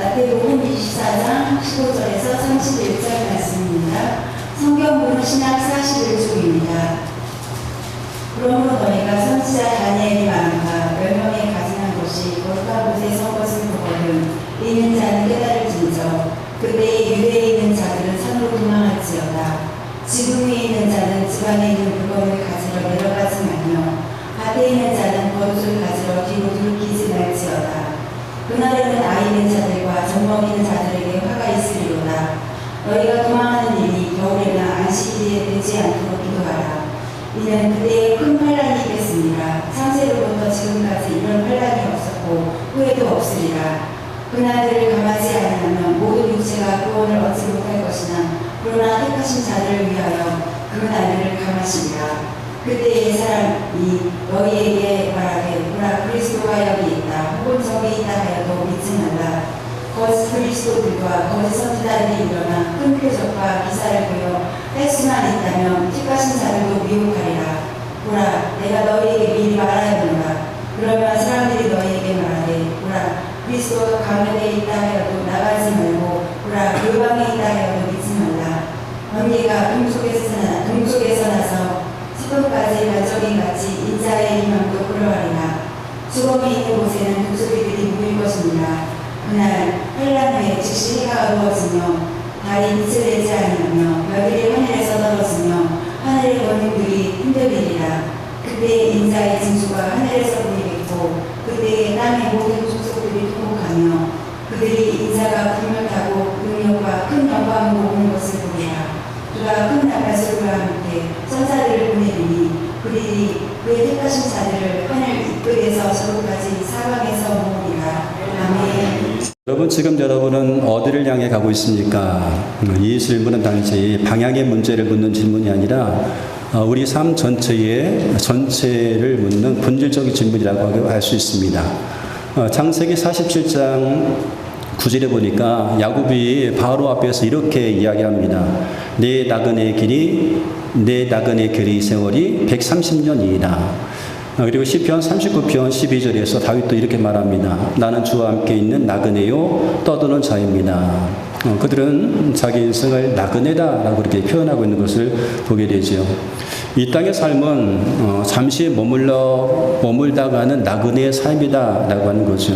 마태복음 24장 15절에서 31절 말씀입니다. 성경부는 신약 41쪽입니다. 그러므로 너희가 선지자 다니엘이 말한바 10명의 가증한 것이 거룩한 곳에 선 것을 보거든 있는 자는 깨달을진저 그때에 유대에 있는 자들은 산으로 도망할지어다. 지붕 위에 있는 자는 집 안에 있는 물건을 가지러 내려가지 말며 밭에 있는 자는 겉옷을 가지러 뒤로 돌이키지 말지어다. 그날에는 아이 있는 자들과 젖먹 있는 자들에게 화가 있으리로다. 너희가 도망하는 일이 겨울이나 안식일에 되지 않도록 기도하라. 이는 그때에 큰 환란이 있겠습니다. 창세로부터 지금까지 이런 환란이 없었고 후에도 없으리라. 그날들을 감하지 않으면 모든 육체가 구원을 얻지 못할 것이나 그러나 택하신 자들을 위하여 그 날들을 감하시리라. 그때의 사람이 너희에게 말하되 보라 그리스도가 여기 있다 혹은 저기 있다 하여도 믿지 말라. 거짓 그리스도들과 거짓 선지자들이 일어나 큰 표적과 기사를 보여 할 수만 있다면 택하신 자들도 미혹하리라. 보라 내가 너희에게 미리 말하였노라. 그러면 사람들이 너희에게 말하되 보라 그리스도가 가면에 있다 하여도 나가지 말고 보라 골방에 있다 하여도 믿지 말라. 번개가 동쪽에서 나서 지금까지 반석인같이 인자의 희망도 그러하리라. 죽음이 있는 곳에는 도적이들이 모일 것이니라. 그날 환란 후에 즉시 해가 어두워지며 달이 빛을 내지 않으며 별들이 하늘에서 떨어지며 하늘의 원흉들이 흔들리리라. 그때 인자의 징조가 하늘에서 보이겠고 그때에 땅의 모든 족속들이 통곡하며 그들이 인자가 구름을 타고 능력과 큰 영광으로 오는 것을 보리라. 그가 큰 나팔소리와 함께 천사들을 보내리니 그들이 그의 택하신 자들을 하늘 이끝에서 저로까지 사방에서 모으리라. 아멘. 여러분 지금 여러분은 어디를 향해 가고 있습니까? 이 질문은 단지 방향의 문제를 묻는 질문이 아니라 우리 삶 전체를 묻는 본질적인 질문이라고 할 수 있습니다. 창세기 47장 9절에 보니까 야곱이 바로 앞에서 이렇게 이야기합니다. 내 나그네의 길이 세월이 130년이라. 그리고 시편 39편 12절에서 다윗도 이렇게 말합니다. 나는 주와 함께 있는 나그네요 떠도는 자입니다. 그들은 자기 인생을 나그네다라고 그렇게 표현하고 있는 것을 보게 되죠. 이 땅의 삶은 잠시 머물다가는 나그네의 삶이다라고 하는 거죠.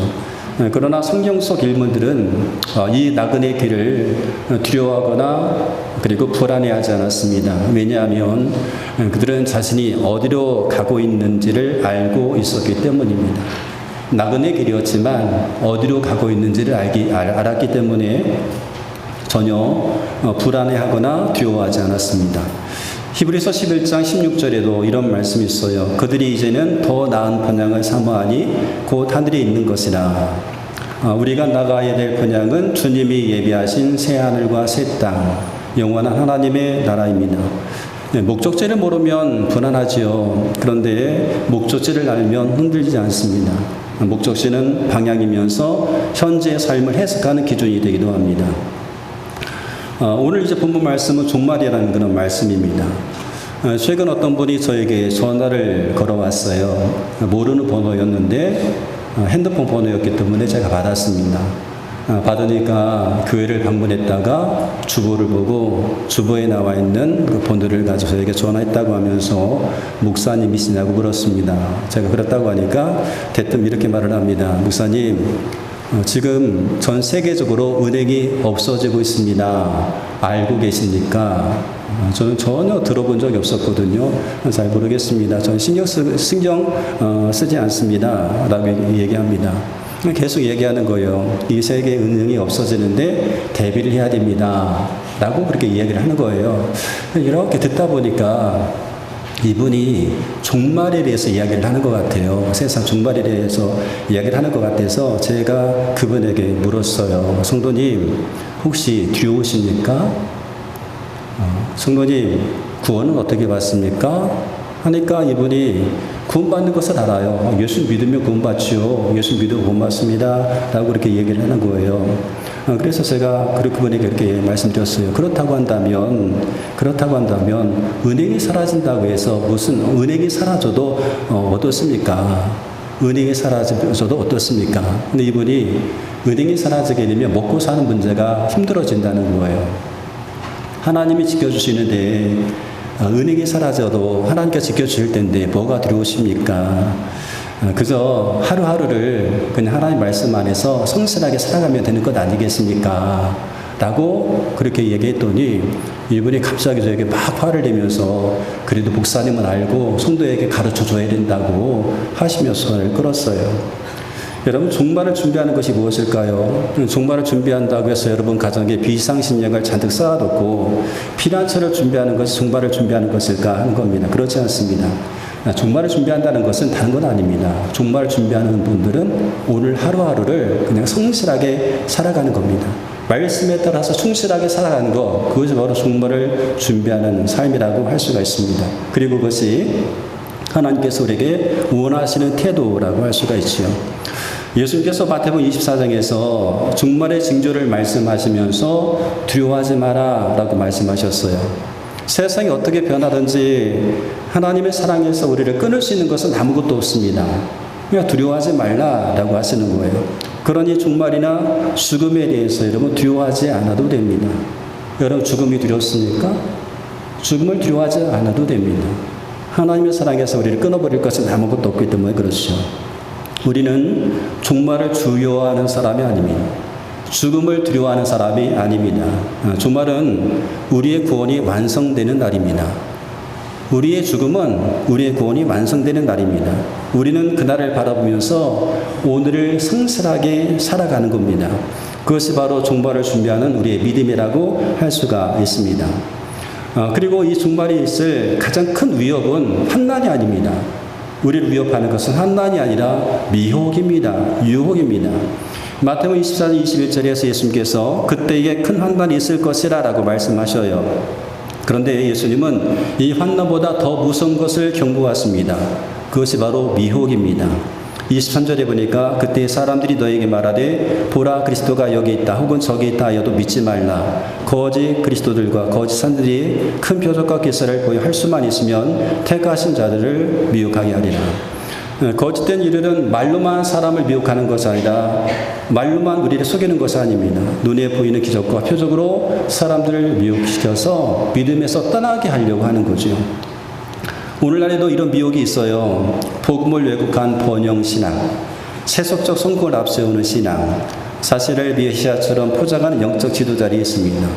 그러나 성경 속 인물들은 이 나그네의 길을 두려워하거나 그리고 불안해하지 않았습니다. 왜냐하면 그들은 자신이 어디로 가고 있는지를 알고 있었기 때문입니다. 나그네 길이었지만 어디로 가고 있는지를 알았기 때문에 전혀 불안해하거나 두려워하지 않았습니다. 히브리서 11장 16절에도 이런 말씀이 있어요. 그들이 이제는 더 나은 번향을 사모하니 곧 하늘에 있는 것이라. 우리가 나가야 될 번향은 주님이 예비하신 새 하늘과 새 땅, 영원한 하나님의 나라입니다. 목적지를 모르면 불안하지요. 그런데 목적지를 알면 흔들리지 않습니다. 목적지는 방향이면서 현재의 삶을 해석하는 기준이 되기도 합니다. 오늘 이제 본문 말씀은 종말이라는 그런 말씀입니다. 최근 어떤 분이 저에게 전화를 걸어왔어요. 모르는 번호였는데 핸드폰 번호였기 때문에 제가 받았습니다. 받으니까 교회를 방문했다가 주보를 보고 주보에 나와 있는 그 번호를 가지고 저에게 전화했다고 하면서 목사님이시냐고 물었습니다. 제가 그렇다고 하니까 대뜸 이렇게 말을 합니다. 목사님, 지금 전 세계적으로 은행이 없어지고 있습니다. 알고 계십니까? 저는 전혀 들어본 적이 없었거든요. 잘 모르겠습니다. 저는 신경 쓰지 않습니다. 라고 얘기합니다. 계속 얘기하는 거예요. 이 세계 은행이 없어지는데 대비를 해야 됩니다. 라고 그렇게 이야기를 하는 거예요. 이렇게 듣다 보니까 이분이 종말에 대해서 이야기를 하는 것 같아요. 세상 종말에 대해서 이야기를 하는 것 같아서 제가 그분에게 물었어요. 성도님, 혹시 두려우십니까? 성도님, 구원은 어떻게 받습니까? 하니까 이분이 구원받는 것을 알아요. 예수 믿으면 구원받지요. 예수 믿으면 구원받습니다. 라고 그렇게 얘기를 하는 거예요. 그래서 제가 그분에게 그렇게 말씀드렸어요. 그렇다고 한다면 은행이 사라진다고 해서 무슨 은행이 사라져도 어떻습니까? 은행이 사라져도 어떻습니까? 근데 이분이 은행이 사라지게 되면 먹고 사는 문제가 힘들어진다는 거예요. 하나님이 지켜주시는데 은행이 사라져도 하나님께서 지켜주실 텐데 뭐가 두려우십니까? 그저 하루하루를 그냥 하나님 말씀 안에서 성실하게 살아가면 되는 것 아니겠습니까? 라고 그렇게 얘기했더니 이분이 갑자기 저에게 막 화를 내면서 그래도 목사님은 알고 성도에게 가르쳐 줘야 된다고 하시며 손을 끌었어요. 여러분, 종말을 준비하는 것이 무엇일까요? 종말을 준비한다고 해서 여러분 가정에 비상식량을 잔뜩 쌓아놓고 피난처를 준비하는 것이 종말을 준비하는 것일까 하는 겁니다. 그렇지 않습니다. 종말을 준비한다는 것은 다른 건 아닙니다. 종말을 준비하는 분들은 오늘 하루하루를 그냥 성실하게 살아가는 겁니다. 말씀에 따라서 충실하게 살아가는 것, 그것이 바로 종말을 준비하는 삶이라고 할 수가 있습니다. 그리고 그것이 하나님께서 우리에게 원하시는 태도라고 할 수가 있지요. 예수님께서 마태복음 24장에서 종말의 징조를 말씀하시면서 두려워하지 마라 라고 말씀하셨어요. 세상이 어떻게 변하든지 하나님의 사랑에서 우리를 끊을 수 있는 것은 아무것도 없습니다. 그냥 두려워하지 말라라고 하시는 거예요. 그러니 종말이나 죽음에 대해서 여러분 두려워하지 않아도 됩니다. 여러분, 죽음이 두렵습니까? 죽음을 두려워하지 않아도 됩니다. 하나님의 사랑에서 우리를 끊어버릴 것은 아무것도 없기 때문에 그렇죠. 우리는 종말을 두려워하는 사람이 아닙니다. 죽음을 두려워하는 사람이 아닙니다. 종말은 우리의 구원이 완성되는 날입니다. 우리의 죽음은 우리의 구원이 완성되는 날입니다. 우리는 그날을 바라보면서 오늘을 성실하게 살아가는 겁니다. 그것이 바로 종말을 준비하는 우리의 믿음이라고 할 수가 있습니다. 그리고 이 종말이 있을 가장 큰 위협은 환난이 아닙니다. 우리를 위협하는 것은 환난이 아니라 미혹입니다. 유혹입니다. 마태복음 24장 21절에서 예수님께서 그때에 큰 환난이 있을 것이라 라고 말씀하셔요. 그런데 예수님은 이 환난보다 더 무서운 것을 경고하십니다. 그것이 바로 미혹입니다. 23절에 보니까 그때 사람들이 너에게 말하되 보라 그리스도가 여기 있다 혹은 저기 있다 하여도 믿지 말라. 거짓 그리스도들과 거짓 산들이 큰 표적과 기사를 보여 할 수만 있으면 택하신 자들을 미혹하게 하리라. 거짓된 이들은 말로만 사람을 미혹하는 것이 아니라 말로만 우리를 속이는 것이 아닙니다. 눈에 보이는 기적과 표적으로 사람들을 미혹시켜서 믿음에서 떠나게 하려고 하는 거죠. 오늘날에도 이런 미혹이 있어요. 복음을 왜곡한 번영신앙, 세속적 성공을 앞세우는 신앙, 사실을 메시아처럼 포장하는 영적 지도자들이 있습니다.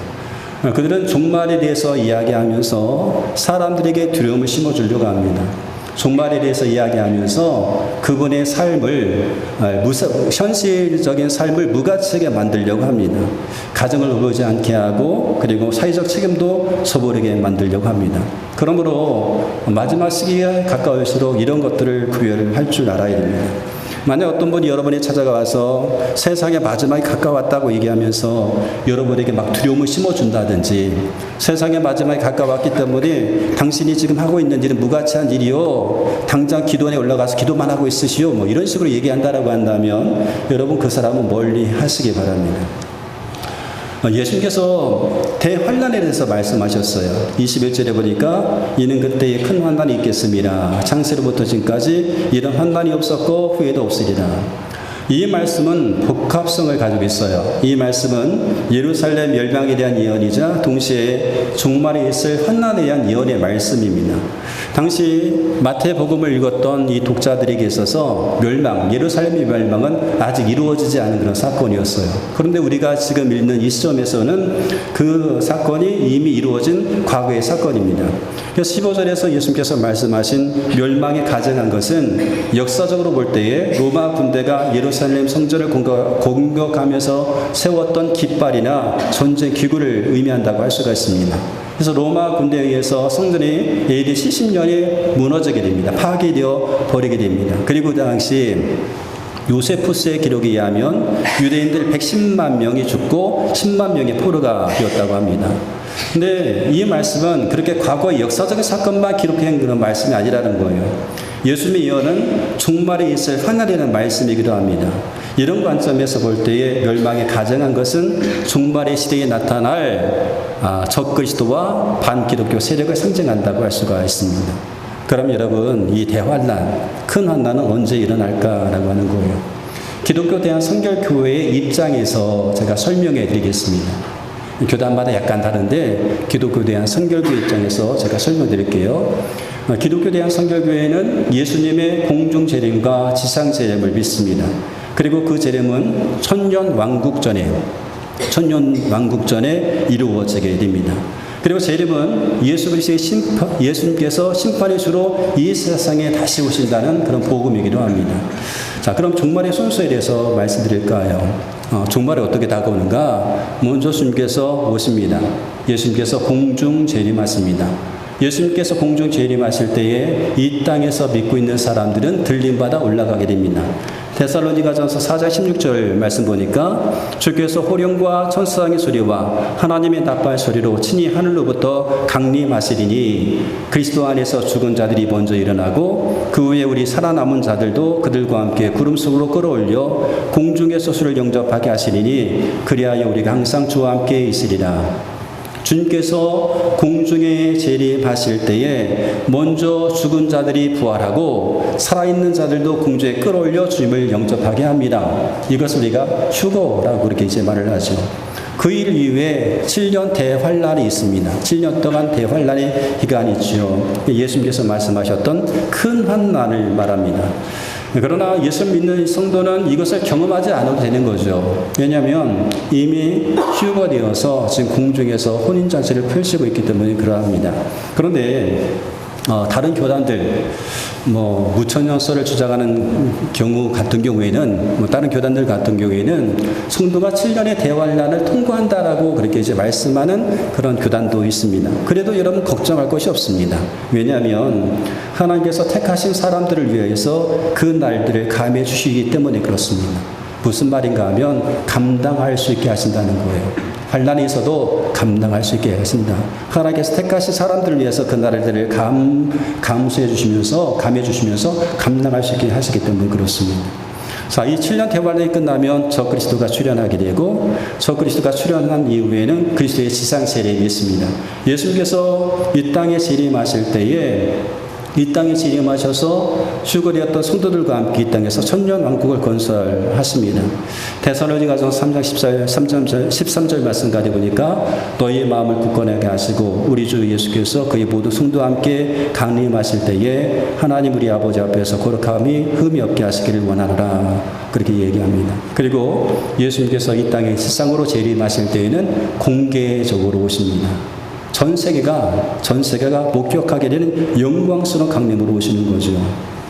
그들은 종말에 대해서 이야기하면서 사람들에게 두려움을 심어주려고 합니다. 종말에 대해서 이야기하면서 그분의 삶을 현실적인 삶을 무가치하게 만들려고 합니다. 가정을 의뢰지 않게 하고 그리고 사회적 책임도 소홀하게 만들려고 합니다. 그러므로 마지막 시기에 가까울수록 이런 것들을 구별할 줄 알아야 됩니다. 만약 어떤 분이 여러분이 찾아가 와서 세상의 마지막이 가까웠다고 얘기하면서 여러분에게 막 두려움을 심어준다든지 세상의 마지막이 가까웠기 때문에 당신이 지금 하고 있는 일은 무가치한 일이요, 당장 기도원에 올라가서 기도만 하고 있으시오, 뭐 이런 식으로 얘기한다라고 한다면 여러분 그 사람은 멀리 하시기 바랍니다. 예수님께서 대환난에 대해서 말씀하셨어요. 21절에 보니까 이는 그때에 큰 환난이 있겠습니다. 창세로부터 지금까지 이런 환난이 없었고 후에도 없으리라. 이 말씀은 복합성을 가지고 있어요. 이 말씀은 예루살렘 멸망에 대한 예언이자 동시에 종말에 있을 환난에 대한 예언의 말씀입니다. 당시 마태복음을 읽었던 이 독자들에게 있어서 예루살렘의 멸망은 아직 이루어지지 않은 그런 사건이었어요. 그런데 우리가 지금 읽는 이 시점에서는 그 사건이 이미 이루어진 과거의 사건입니다. 그래서 15절에서 예수님께서 말씀하신 멸망에 가증한 것은 역사적으로 볼 때에 로마 군대가 예루살렘 성전을 공격하면서 세웠던 깃발이나 전쟁 기구를 의미한다고 할 수가 있습니다. 그래서 로마 군대에 의해서 성전이 AD 70년에 무너지게 됩니다. 파괴되어 버리게 됩니다. 그리고 그 당시 요세푸스의 기록에 의하면 유대인들 110만 명이 죽고 10만 명의 포로가 되었다고 합니다. 근데 이 말씀은 그렇게 과거의 역사적인 사건만 기록한 그런 말씀이 아니라는 거예요. 예수님의 예언은 종말에 있을 환난이라는 말씀이기도 합니다. 이런 관점에서 볼 때에 멸망에 가증한 것은 종말의 시대에 나타날 적그리스도와 반기독교 세력을 상징한다고 할 수가 있습니다. 그럼 여러분, 이 대환란, 큰 환란은 언제 일어날까라고 하는 거예요. 기독교 대한성결교회의 입장에서 제가 설명해 드리겠습니다. 교단마다 약간 다른데 기독교 대한성결교회 입장에서 제가 설명드릴게요. 기독교 대한성결교회는 예수님의 공중 재림과 지상 재림을 믿습니다. 그리고 그 재림은 천년 왕국 전에 이루어지게 됩니다. 그리고 재림은 예수님께서 심판의 주로 이 세상에 다시 오신다는 그런 복음이기도 합니다. 자, 그럼 종말의 순서에 대해서 말씀드릴까요? 종말이 어떻게 다가오는가? 먼저 주님께서 오십니다. 예수님께서 공중 재림하십니다. 예수님께서 공중 재림하실 때에 이 땅에서 믿고 있는 사람들은 들림받아 올라가게 됩니다. 데살로니가전서 4장 16절 말씀 보니까 주께서 호령과 천사장의 소리와 하나님의 나팔 소리로 친히 하늘로부터 강림하시리니 그리스도 안에서 죽은 자들이 먼저 일어나고 그 후에 우리 살아남은 자들도 그들과 함께 구름 속으로 끌어올려 공중의 소수를 영접하게 하시리니 그리하여 우리가 항상 주와 함께 있으리라. 주님께서 공중에 재림하실 때에 먼저 죽은 자들이 부활하고 살아있는 자들도 공중에 끌어올려 주님을 영접하게 합니다. 이것을 우리가 휴거라고 그렇게 이제 말을 하죠. 그 일 이후에 7년 대환란이 있습니다. 7년 동안 대환란의 기간이 있죠. 예수님께서 말씀하셨던 큰 환난을 말합니다. 그러나 예수 믿는 성도는 이것을 경험하지 않아도 되는 거죠. 왜냐하면 이미 휴거되어서 지금 공중에서 혼인잔치를 펼치고 있기 때문에 그러합니다. 그런데 다른 교단들, 무천년설을 주장하는 경우 같은 경우에는, 다른 교단들 같은 경우에는 성도가 7년의 대환란을 통과한다라고 그렇게 이제 말씀하는 그런 교단도 있습니다. 그래도 여러분 걱정할 것이 없습니다. 왜냐하면 하나님께서 택하신 사람들을 위해서 그 날들을 감해 주시기 때문에 그렇습니다. 무슨 말인가 하면 감당할 수 있게 하신다는 거예요. 환란이 있어도 감당할 수 있게 하신다. 하나님께서 택하신 사람들을 위해서 그 날들을 감수해 주시면서 감해 주시면서 감당할 수 있게 하시기 때문에 그렇습니다. 자, 이 7년 대환란이 끝나면 저 그리스도가 출현하게 되고 저 그리스도가 출현한 이후에는 그리스도의 지상 재림이 있습니다. 예수님께서 이 땅에 재림하실 때에 이 땅에 재림하셔서 휴거되었던 성도들과 함께 이 땅에서 천년 왕국을 건설하십니다. 데살로니가전서 3장 13절 말씀까지 보니까 너희의 마음을 굳건하게 하시고 우리 주 예수께서 그의 모든 성도와 함께 강림하실 때에 하나님 우리 아버지 앞에서 거룩함이 흠이 없게 하시기를 원하노라 그렇게 얘기합니다. 그리고 예수님께서 이 땅에 세상으로 재림하실 때에는 공개적으로 오십니다. 전 세계가 목격하게 되는 영광스러운 강림으로 오시는 거죠.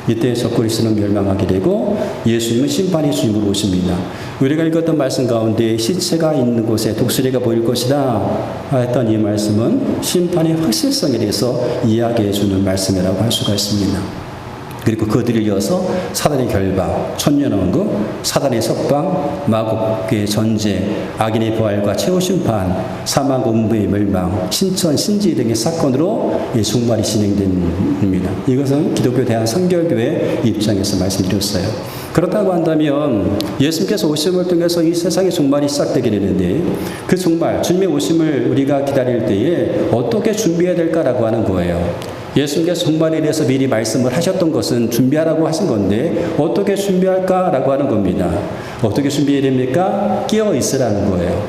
이때 저 그리스도는 멸망하게 되고 예수님은 심판의 주님으로 오십니다. 우리가 읽었던 말씀 가운데 시체가 있는 곳에 독수리가 보일 것이다 했던 이 말씀은 심판의 확실성에 대해서 이야기해 주는 말씀이라고 할 수가 있습니다. 그리고 그들을 이어서 사단의 결박, 천년왕국, 사단의 석방, 마귀의 전제, 악인의 부활과 최후 심판, 사망, 음부의 멸망, 신천, 신지 등의 사건으로 종말이 진행됩니다. 이것은 기독교 대한성결교회 입장에서 말씀드렸어요. 그렇다고 한다면 예수님께서 오심을 통해서 이 세상의 종말이 시작되게 되는데 그 종말, 주님의 오심을 우리가 기다릴 때에 어떻게 준비해야 될까라고 하는 거예요. 예수님께서 종말에 대해서 미리 말씀을 하셨던 것은 준비하라고 하신 건데 어떻게 준비할까라고 하는 겁니다. 어떻게 준비해야 됩니까? 깨어 있으라는 거예요.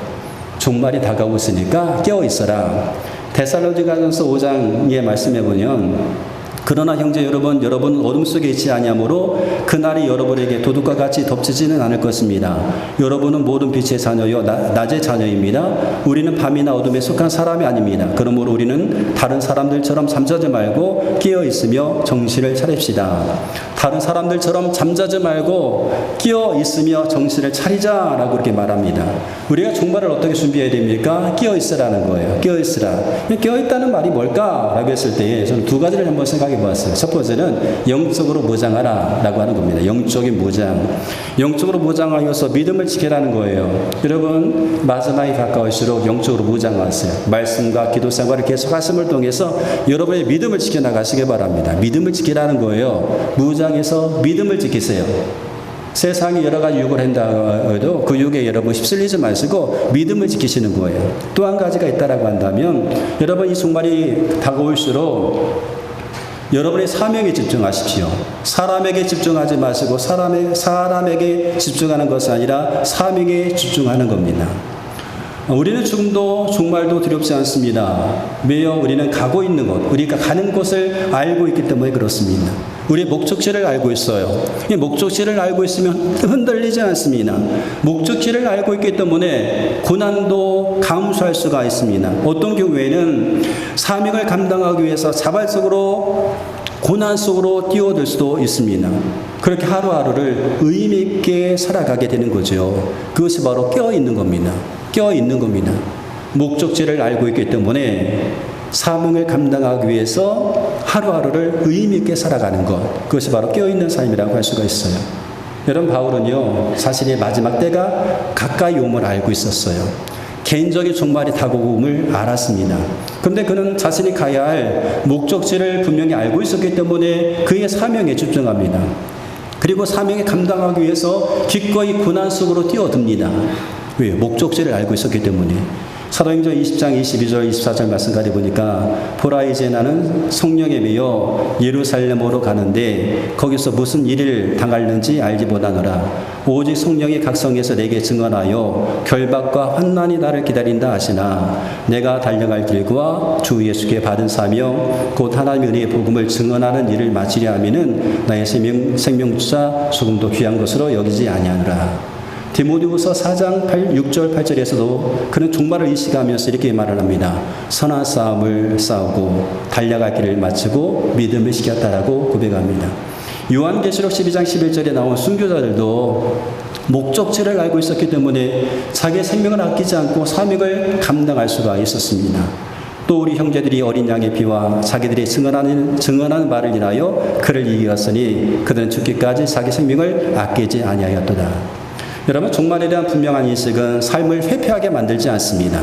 종말이 다가오고 있으니까 깨어 있어라. 데살로니가전서 5장에 말씀해 보면 그러나 형제 여러분은 어둠 속에 있지 아니하므로 그날이 여러분에게 도둑과 같이 덮치지는 않을 것입니다. 여러분은 모든 빛의 자녀요 낮의 자녀입니다. 우리는 밤이나 어둠에 속한 사람이 아닙니다. 그러므로 우리는 다른 사람들처럼 잠자지 말고 깨어 있으며 정신을 차립시다. 다른 사람들처럼 잠자지 말고 깨어 있으며 정신을 차리자라고 그렇게 말합니다. 우리가 종말을 어떻게 준비해야 됩니까? 깨어 있으라는 거예요. 깨어 있으라. 깨어 있다는 말이 뭘까라고 했을 때 저는 두 가지를 한번 생각해 보았어요. 첫 번째는 영적으로 무장하라라고 하는 겁니다. 영적인 무장. 영적으로 무장하여서 믿음을 지키라는 거예요. 여러분 마지막이 가까울수록 영적으로 무장하세요. 말씀과 기도 생활을 계속하심을 통해서 여러분의 믿음을 지켜나가시기 바랍니다. 믿음을 지키라는 거예요. 무장해서 믿음을 지키세요. 세상이 여러 가지 유혹을 한다 해도 그 유혹에 여러분 휩쓸리지 마시고 믿음을 지키시는 거예요. 또 한 가지가 있다라고 한다면 여러분 이 종말이 다가올수록 여러분의 사명에 집중하십시오. 사람에게 집중하지 마시고 사람에게 집중하는 것이 아니라 사명에 집중하는 겁니다. 우리는 죽음도 종말도 두렵지 않습니다. 왜요? 우리는 가고 있는 곳, 우리가 가는 곳을 알고 있기 때문에 그렇습니다. 우리의 목적지를 알고 있어요. 이 목적지를 알고 있으면 흔들리지 않습니다. 목적지를 알고 있기 때문에 고난도 감수할 수가 있습니다. 어떤 경우에는 사명을 감당하기 위해서 자발적으로 고난 속으로 뛰어들 수도 있습니다. 그렇게 하루하루를 의미 있게 살아가게 되는 거죠. 그것이 바로 껴있는 겁니다. 껴있는 겁니다. 목적지를 알고 있기 때문에 사명을 감당하기 위해서 하루하루를 의미 있게 살아가는 것, 그것이 바로 껴있는 삶이라고 할 수가 있어요. 여러분, 바울은요, 자신의 마지막 때가 가까이 옴을 알고 있었어요. 개인적인 종말이 다가옴을 알았습니다. 그런데 그는 자신이 가야 할 목적지를 분명히 알고 있었기 때문에 그의 사명에 집중합니다. 그리고 사명에 감당하기 위해서 기꺼이 고난 속으로 뛰어듭니다. 왜요? 목적지를 알고 있었기 때문에. 사도행전 20장 22절 24절 말씀까지 보니까 보라 이제 나는 성령에 매여 예루살렘으로 가는데 거기서 무슨 일을 당할는지 알지 못하노라. 오직 성령이 각성해서 내게 증언하여 결박과 환난이 나를 기다린다 하시나 내가 달려갈 길과 주 예수께 받은 사명 곧 하나님의 은혜의 복음을 증언하는 일을 마치려 하면은 나의 생명주자 조금도 귀한 것으로 여기지 아니하노라. 디모데후서 4장 6절 8절에서도 그는 종말을 의식하면서 이렇게 말을 합니다. 선한 싸움을 싸우고 달려갈 길을 마치고 믿음을 지켰다라고 고백합니다. 요한계시록 12장 11절에 나온 순교자들도 목적지를 알고 있었기 때문에 자기의 생명을 아끼지 않고 사명을 감당할 수가 있었습니다. 또 우리 형제들이 어린 양의 피와 자기들이 증언하는 말을 인하여 그를 이기었으니 그들은 죽기까지 자기 생명을 아끼지 아니하였도다. 여러분, 종말에 대한 분명한 인식은 삶을 회피하게 만들지 않습니다.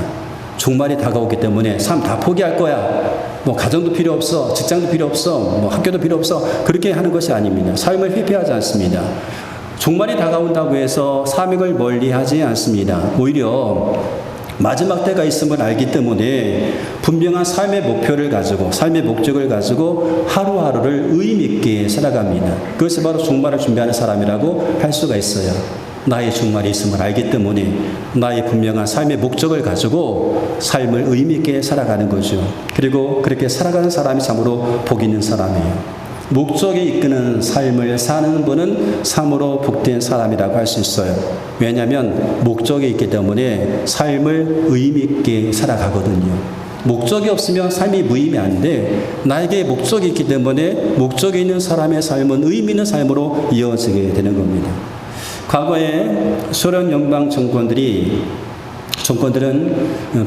종말이 다가오기 때문에 삶 다 포기할 거야. 뭐 가정도 필요 없어, 직장도 필요 없어, 뭐 학교도 필요 없어. 그렇게 하는 것이 아닙니다. 삶을 회피하지 않습니다. 종말이 다가온다고 해서 사명을 멀리하지 않습니다. 오히려 마지막 때가 있음을 알기 때문에 분명한 삶의 목표를 가지고 삶의 목적을 가지고 하루하루를 의미 있게 살아갑니다. 그것이 바로 종말을 준비하는 사람이라고 할 수가 있어요. 나의 종말이 있음을 알기 때문에 나의 분명한 삶의 목적을 가지고 삶을 의미 있게 살아가는 거죠. 그리고 그렇게 살아가는 사람이 참으로 복 있는 사람이에요. 목적이 이끄는 삶을 사는 분은 참으로 복된 사람이라고 할 수 있어요. 왜냐하면 목적이 있기 때문에 삶을 의미 있게 살아가거든요. 목적이 없으면 삶이 무의미한데 나에게 목적이 있기 때문에 목적이 있는 사람의 삶은 의미 있는 삶으로 이어지게 되는 겁니다. 과거에 소련 연방 정권들은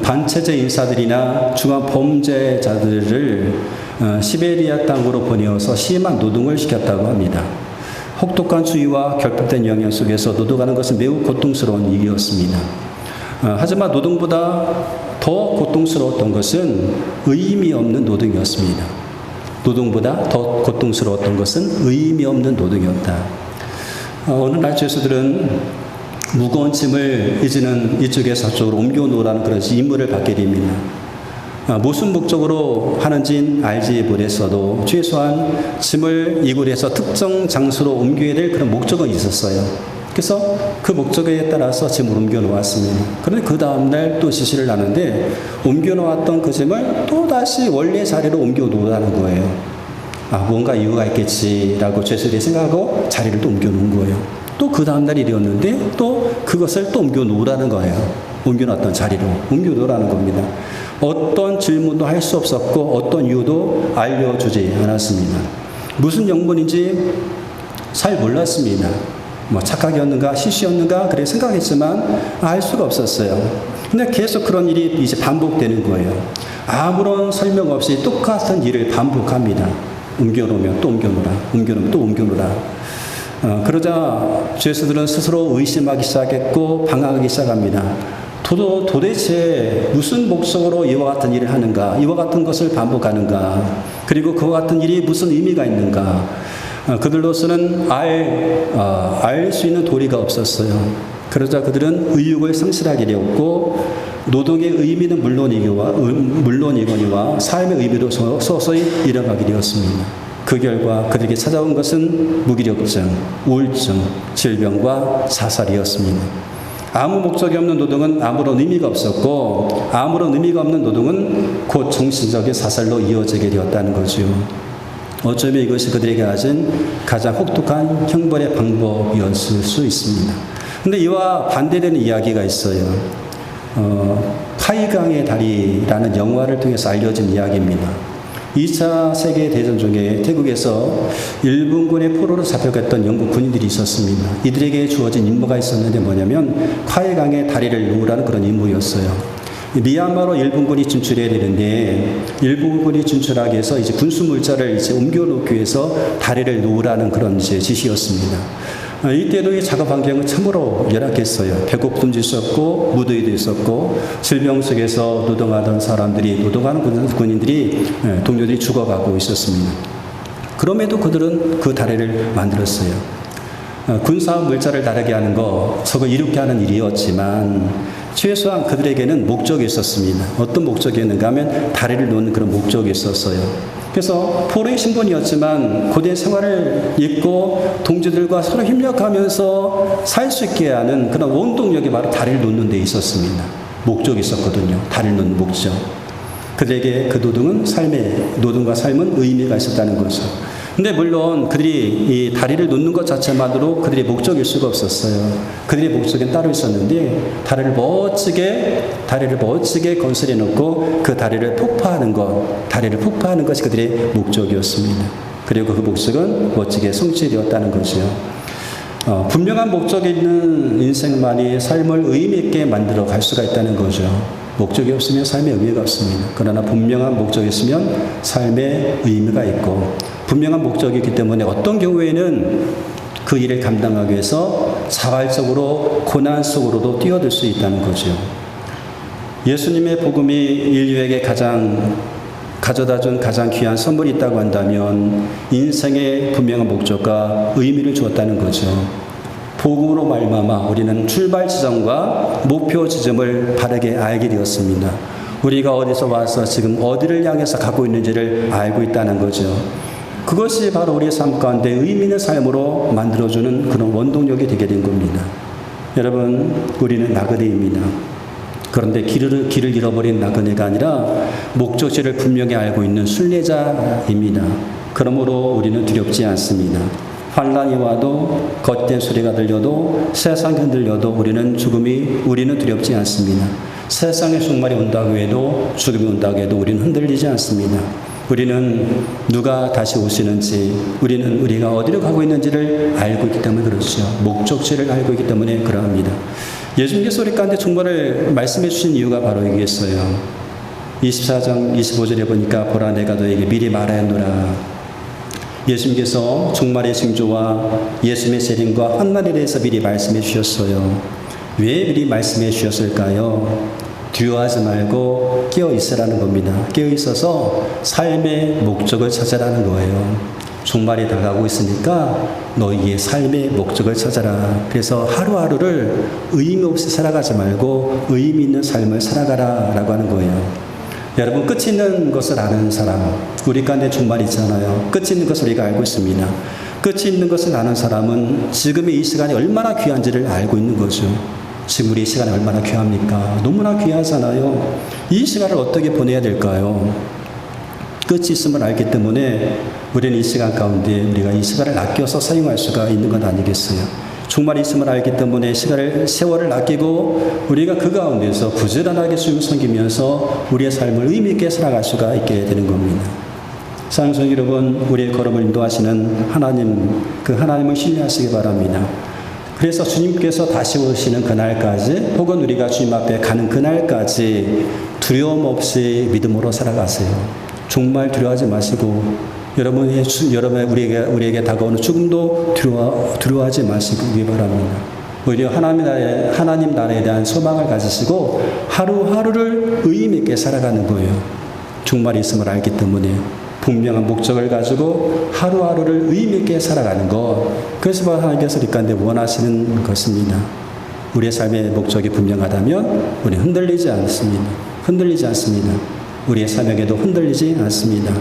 반체제 인사들이나 중앙 범죄자들을 시베리아 땅으로 보내어서 심한 노동을 시켰다고 합니다. 혹독한 주의와 결핍된 영향 속에서 노동하는 것은 매우 고통스러운 일이었습니다. 하지만 노동보다 더 고통스러웠던 것은 의미 없는 노동이었습니다. 노동보다 더 고통스러웠던 것은 의미 없는 노동이었다. 어느 날 죄수들은 무거운 짐을 이제는 이쪽에서 저쪽으로 옮겨 놓으라는 그런 임무를 받게 됩니다. 무슨 목적으로 하는지는 알지 못했어도 최소한 짐을 이곳에서 특정 장소로 옮겨야 될 그런 목적은 있었어요. 그래서 그 목적에 따라서 짐을 옮겨 놓았습니다. 그런데 그 다음날 또 지시를 하는데 옮겨 놓았던 그 짐을 또 다시 원래 자리로 옮겨 놓으라는 거예요. 뭔가 이유가 있겠지라고 죄수들이 생각하고 자리를 또 옮겨 놓은 거예요. 또 그 다음날 일이었는데 또 그것을 또 옮겨 놓으라는 거예요. 옮겨 놨던 자리로 옮겨 놓으라는 겁니다. 어떤 질문도 할 수 없었고 어떤 이유도 알려주지 않았습니다. 무슨 영문인지 잘 몰랐습니다. 뭐 착각이었는가 실수였는가 그래 생각했지만 알 수가 없었어요. 근데 계속 그런 일이 이제 반복되는 거예요. 아무런 설명 없이 똑같은 일을 반복합니다. 옮겨놓으면 또 옮겨놓으라, 옮겨놓으면 또 옮겨놓으라. 그러자 죄수들은 스스로 의심하기 시작했고 방황하기 시작합니다. 도대체 무슨 목적으로 이와 같은 일을 하는가, 이와 같은 것을 반복하는가, 그리고 그와 같은 일이 무슨 의미가 있는가. 그들로서는 알 수 있는 도리가 없었어요. 그러자 그들은 의욕을 상실하게 되었고 노동의 의미는 물론이거니와 삶의 의미도 서서히 잃어가게 되었습니다. 그 결과 그들에게 찾아온 것은 무기력증, 우울증, 질병과 자살이었습니다. 아무 목적이 없는 노동은 아무런 의미가 없었고 아무런 의미가 없는 노동은 곧 정신적인 자살로 이어지게 되었다는 거죠. 어쩌면 이것이 그들에게 가진 가장 혹독한 형벌의 방법이었을 수 있습니다. 근데 이와 반대되는 이야기가 있어요. 파이강의 다리라는 영화를 통해서 알려진 이야기입니다. 2차 세계대전 중에 태국에서 일본군의 포로로 잡혀갔던 영국 군인들이 있었습니다. 이들에게 주어진 임무가 있었는데 뭐냐면 파이강의 다리를 놓으라는 그런 임무였어요. 미얀마로 일본군이 진출해야 되는데 일본군이 진출하기 위해서 이제 군수 물자를 이제 옮겨놓기 위해서 다리를 놓으라는 그런 이제 지시였습니다. 이때도 이 작업 환경은 참으로 열악했어요. 배고픔도 있었고 무더위도 있었고 질병 속에서 노동하던 사람들이 노동하는 군인들이 동료들이 죽어가고 있었습니다. 그럼에도 그들은 그 다리를 만들었어요. 군사 물자를 다르게 하는 거 저거 이롭게 하는 일이었지만 최소한 그들에게는 목적이 있었습니다. 어떤 목적이었는가 하면 다리를 놓는 그런 목적이 있었어요. 그래서 포로의 신분이었지만 고대 생활을 잊고 동지들과 서로 협력하면서 살 수 있게 하는 그런 원동력이 바로 다리를 놓는 데 있었습니다. 목적이 있었거든요. 다리를 놓는 목적. 그들에게 그 노동과 삶은 의미가 있었다는 거죠. 근데 물론 그들이 이 다리를 놓는 것 자체만으로 그들의 목적일 수가 없었어요. 그들의 목적은 따로 있었는데 다리를 멋지게 건설해 놓고 그 다리를 폭파하는 것이 그들의 목적이었습니다. 그리고 그 목적은 멋지게 성취되었다는 거죠. 분명한 목적이 있는 인생만이 삶을 의미 있게 만들어 갈 수가 있다는 거죠. 목적이 없으면 삶에 의미가 없습니다. 그러나 분명한 목적이 있으면 삶에 의미가 있고 분명한 목적이 있기 때문에 어떤 경우에는 그 일을 감당하기 위해서 자발적으로 고난 속으로도 뛰어들 수 있다는 거죠. 예수님의 복음이 인류에게 가져다준 가장 귀한 선물이 있다고 한다면 인생의 분명한 목적과 의미를 주었다는 거죠. 복음으로 말미암아 우리는 출발 지점과 목표 지점을 바르게 알게 되었습니다. 우리가 어디서 와서 지금 어디를 향해서 가고 있는지를 알고 있다는 거죠. 그것이 바로 우리의 삶 가운데 의미 있는 삶으로 만들어주는 그런 원동력이 되게 된 겁니다. 여러분, 우리는 나그네입니다. 그런데 길을 잃어버린 나그네가 아니라 목적지를 분명히 알고 있는 순례자입니다. 그러므로 우리는 두렵지 않습니다. 환란이 와도 겉된 소리가 들려도 세상이 흔들려도 우리는 두렵지 않습니다. 세상의 종말이 온다고 해도 죽음이 온다고 해도 우리는 흔들리지 않습니다. 우리는 누가 다시 오시는지 우리가 어디로 가고 있는지를 알고 있기 때문에 그렇죠. 목적지를 알고 있기 때문에 그러합니다. 예수님께서 우리 가운데 중보를 말씀해 주신 이유가 바로 여기였어요. 24장 25절에 보니까 보라 내가 너에게 미리 말하였노라. 예수님께서 종말의 징조와 예수님의 재림과 환난에 대해서 미리 말씀해 주셨어요. 왜 미리 말씀해 주셨을까요? 두려워하지 말고 깨어 있으라는 겁니다. 깨어 있어서 삶의 목적을 찾으라는 거예요. 종말이 다가오고 있으니까 너희의 삶의 목적을 찾아라. 그래서 하루하루를 의미 없이 살아가지 말고 의미 있는 삶을 살아가라 라고 하는 거예요. 여러분, 끝이 있는 것을 아는 사람, 우리 가운데 종말이 있잖아요. 끝이 있는 것을 우리가 알고 있습니다. 끝이 있는 것을 아는 사람은 지금의 이 시간이 얼마나 귀한지를 알고 있는 거죠. 지금 우리 이 시간이 얼마나 귀합니까? 너무나 귀하잖아요. 이 시간을 어떻게 보내야 될까요? 끝이 있음을 알기 때문에 우리는 이 시간 가운데 우리가 이 시간을 아껴서 사용할 수가 있는 것 아니겠어요? 종말이 있음을 알기 때문에 세월을 아끼고 우리가 그 가운데서 부지런하게 주님을 섬기면서 우리의 삶을 의미 있게 살아갈 수가 있게 되는 겁니다. 사랑하는 성도 여러분, 우리의 걸음을 인도하시는 하나님, 그 하나님을 신뢰하시기 바랍니다. 그래서 주님께서 다시 오시는 그날까지 혹은 우리가 주님 앞에 가는 그날까지 두려움 없이 믿음으로 살아가세요. 정말 두려워하지 마시고 여러분 우리에게 다가오는 죽음도 두려워하지 마시기 바랍니다. 오히려 하나님 나라에 대한 소망을 가지시고 하루하루를 의미 있게 살아가는 거예요. 종말이 있음을 알기 때문에 분명한 목적을 가지고 하루하루를 의미 있게 살아가는 것, 그래서 하나님께서 우리 가운데 원하시는 것입니다. 우리의 삶의 목적이 분명하다면 우리는 흔들리지 않습니다. 우리의 사명에도 흔들리지 않습니다.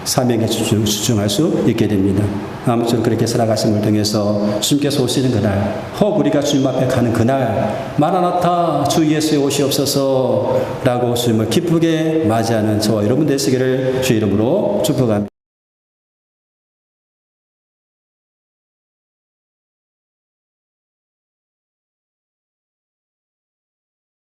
사명에 집중할 수 있게 됩니다. 아무쪼록 그렇게 살아가심을 통해서 주님께서 오시는 그날, 혹 우리가 주님 앞에 가는 그날, 마라나타 주 예수의 오시옵소서라고 주님을 기쁘게 맞이하는 저와 여러분 되시기를 주 이름으로 축복합니다.